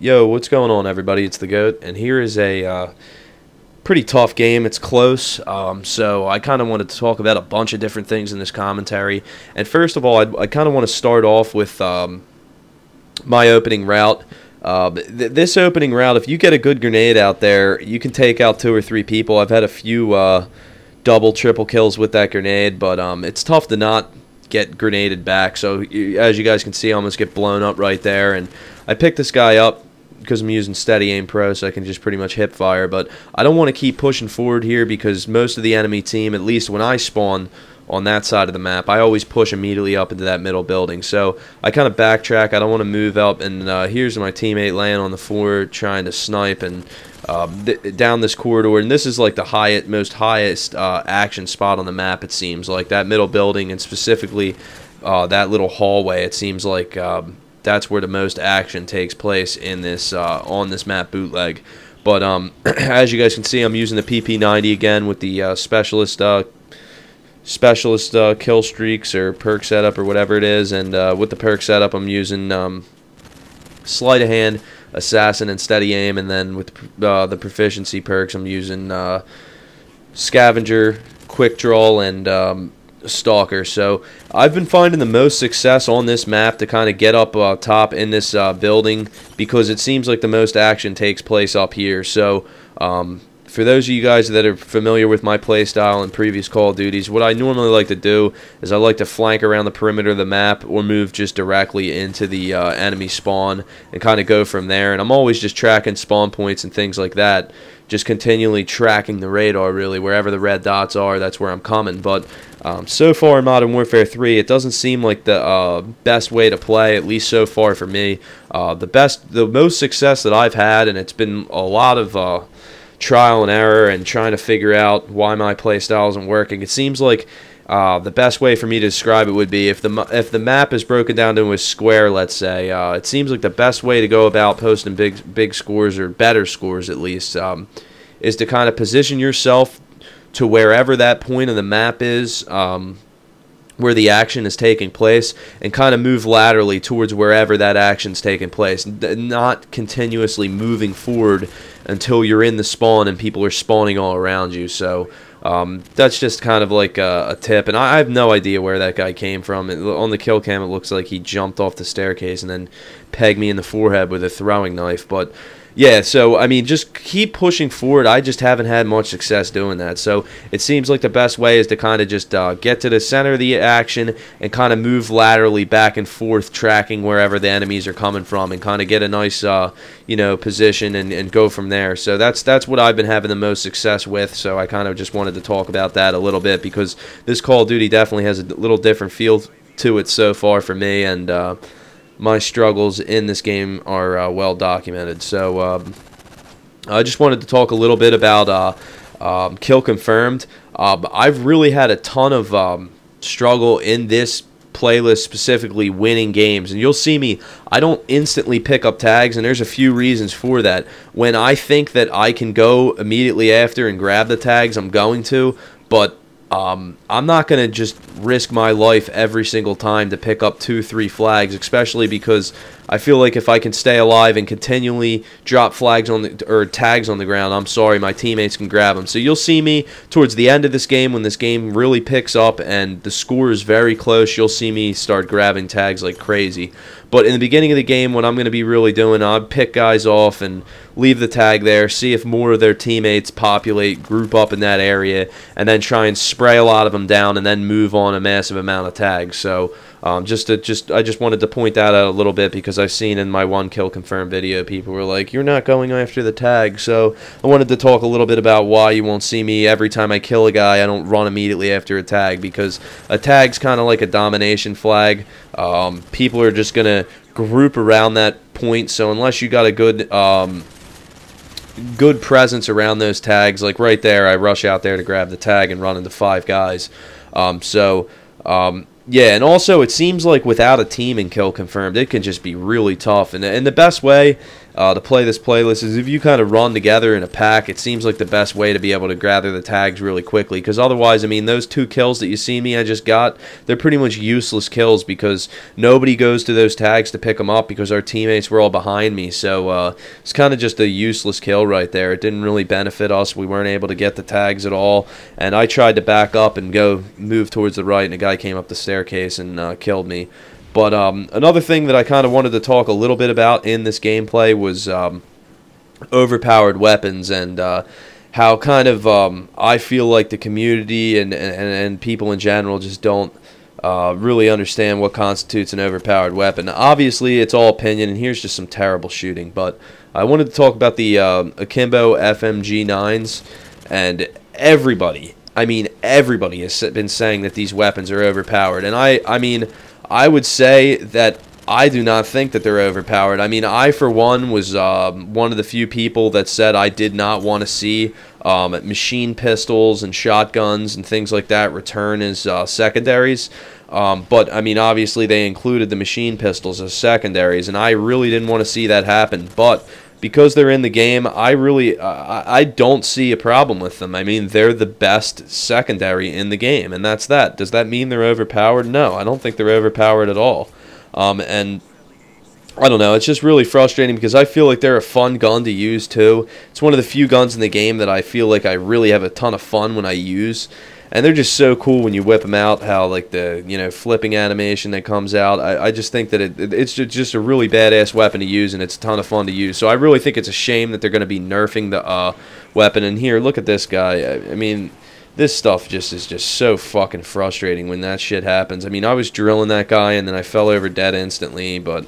Yo, what's going on, everybody? It's the GOAT, and here is a pretty tough game. It's close, so I kind of wanted to talk about a bunch of different things in this commentary. And first of all, I kind of want to start off with my opening route. This opening route, if you get a good grenade out there, you can take out 2 or 3 people. I've had a few double, triple kills with that grenade, but it's tough to not get grenaded back. So as you guys can see, I almost get blown up right there, and I picked this guy up because I'm using Steady Aim Pro, so I can just pretty much hip fire. But I don't want to keep pushing forward here because most of the enemy team, at least when I spawn on that side of the map, I always push immediately up into that middle building. So I kind of backtrack. I don't want to move up, and here's my teammate laying on the floor trying to snipe and down this corridor. And this is like the most highest action spot on the map, it seems like. That middle building, and specifically that little hallway, it seems like that's where the most action takes place in this on this map, Bootleg. But as you guys can see, I'm using the pp90 again with the specialist kill streaks or perk setup or whatever it is. And with the perk setup, I'm using sleight of hand, assassin, and steady aim. And then with the proficiency perks, I'm using scavenger, quick draw, and stalker. So I've been finding the most success on this map to kind of get up top in this building, because it seems like the most action takes place up here. So for those of you guys that are familiar with my playstyle in previous Call of Duties, what I normally like to do is I like to flank around the perimeter of the map or move just directly into the enemy spawn and kind of go from there. And I'm always just tracking spawn points and things like that, just continually tracking the radar, really. Wherever the red dots are, that's where I'm coming. But so far in Modern Warfare 3, it doesn't seem like the best way to play, at least so far for me. The most success that I've had, and it's been a lot of trial and error and trying to figure out why my playstyle isn't working. It seems like the best way for me to describe it would be if the map is broken down to a square, let's say. It seems like the best way to go about posting big scores, or better scores at least, is to kind of position yourself to wherever that point of the map is, where the action is taking place, and kind of move laterally towards wherever that action's taking place, not continuously moving forward until you're in the spawn and people are spawning all around you. So that's just kind of like a tip, and I have no idea where that guy came from. On the kill cam, it looks like he jumped off the staircase and then pegged me in the forehead with a throwing knife. But yeah, so I mean, just keep pushing forward. I just haven't had much success doing that. So it seems like the best way is to kind of just get to the center of the action and kind of move laterally back and forth, tracking wherever the enemies are coming from, and kind of get a nice position and go from there. So that's what I've been having the most success with. So I kind of just wanted to talk about that a little bit, because this Call of Duty definitely has a little different feel to it so far for me, and my struggles in this game are well documented. So I just wanted to talk a little bit about kill confirmed. I've really had a ton of struggle in this playlist, specifically winning games. And you'll see me, I don't instantly pick up tags, and there's a few reasons for that. When I think that I can go immediately after and grab the tags, I'm going to, but I'm not going to just risk my life every single time to pick up 2-3 flags, especially because I feel like if I can stay alive and continually drop flags or tags on the ground, I'm sorry, my teammates can grab them. So you'll see me towards the end of this game, when this game really picks up and the score is very close, you'll see me start grabbing tags like crazy. But in the beginning of the game, what I'm going to be really doing, I'll pick guys off and leave the tag there, see if more of their teammates group up in that area, and then try and spray a lot of them down and then move on a massive amount of tags. So I just wanted to point that out a little bit, because I've seen in my 1 kill confirmed video, people were like, you're not going after the tag. So I wanted to talk a little bit about why you won't see me every time I kill a guy, I don't run immediately after a tag, because a tag's kind of like a domination flag. People are just going to group around that point, so unless you got a good presence around those tags, like right there, I rush out there to grab the tag and run into 5 guys. Yeah, and also it seems like without a team in kill confirmed, it can just be really tough. And the best way, to play this playlist is if you kind of run together in a pack. It seems like the best way to be able to gather the tags really quickly, because otherwise, I mean, those 2 kills that you see me I just got, they're pretty much useless kills because nobody goes to those tags to pick them up because our teammates were all behind me. So it's kind of just a useless kill right there. It didn't really benefit us. We weren't able to get the tags at all, and I tried to back up and go move towards the right, and a guy came up the staircase and killed me. But another thing that I kind of wanted to talk a little bit about in this gameplay was overpowered weapons, and how kind of I feel like the community and people in general just don't really understand what constitutes an overpowered weapon. Obviously, it's all opinion, and here's just some terrible shooting. But I wanted to talk about the Akimbo FMG9s, and everybody, I mean everybody, has been saying that these weapons are overpowered. And I mean, I would say that I do not think that they're overpowered. I mean, I, for one, was one of the few people that said I did not want to see machine pistols and shotguns and things like that return as secondaries. But, I mean, obviously they included the machine pistols as secondaries, and I really didn't want to see that happen. But because they're in the game, I don't see a problem with them. I mean, they're the best secondary in the game, and that's that. Does that mean they're overpowered? No, I don't think they're overpowered at all. And I don't know, it's just really frustrating because I feel like they're a fun gun to use too. It's one of the few guns in the game that I feel like I really have a ton of fun when I use. And they're just so cool when you whip them out, how like the, you know, flipping animation that comes out. I just think that it's just a really badass weapon to use, and it's a ton of fun to use. So I really think it's a shame that they're going to be nerfing the weapon. And here, look at this guy. I mean, this stuff just is just so fucking frustrating when that shit happens. I mean, I was drilling that guy, and then I fell over dead instantly, but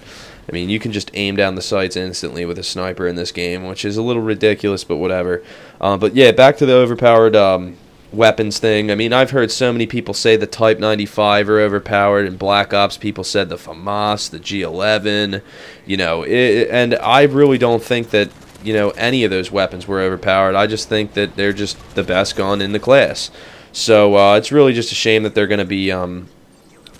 I mean, you can just aim down the sights instantly with a sniper in this game, which is a little ridiculous, but whatever. But yeah, back to the overpowered weapons thing. I mean, I've heard so many people say the Type 95 are overpowered. In Black Ops, people said the FAMAS, the G11, you know, and I really don't think that, you know, any of those weapons were overpowered. I just think that they're just the best gun in the class. So it's really just a shame that they're going to be, you know,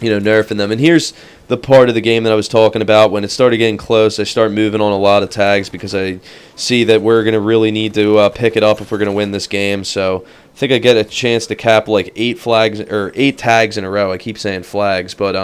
nerfing them. And here's the part of the game that I was talking about. When it started getting close, I start moving on a lot of tags because I see that we're going to really need to pick it up if we're going to win this game. So I think I get a chance to cap like 8 tags in a row. I keep saying flags, but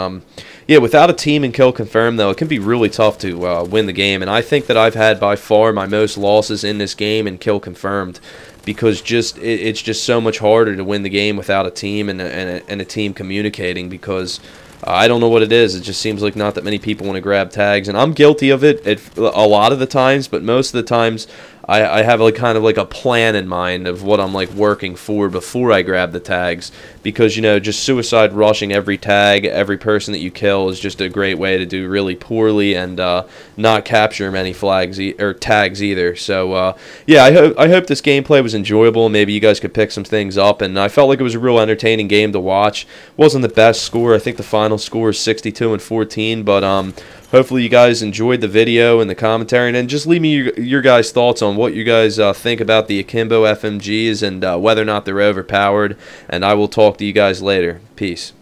yeah, without a team and kill confirmed, though, it can be really tough to win the game. And I think that I've had by far my most losses in this game and kill confirmed, because it's just so much harder to win the game without a team and a team communicating, because I don't know what it is. It just seems like not that many people want to grab tags, and I'm guilty of it a lot of the times, but most of the times I have like kind of like a plan in mind of what I'm like working for before I grab the tags, because, you know, just suicide rushing every tag, every person that you kill is just a great way to do really poorly and not capture many flags or tags either. So yeah, I hope this gameplay was enjoyable. Maybe you guys could pick some things up, and I felt like it was a real entertaining game to watch. It wasn't the best score. I think the final score is 62-14, but hopefully you guys enjoyed the video and the commentary, and then just leave me your guys' thoughts on what you guys think about the Akimbo FMGs and whether or not they're overpowered, and I will talk to you guys later. Peace.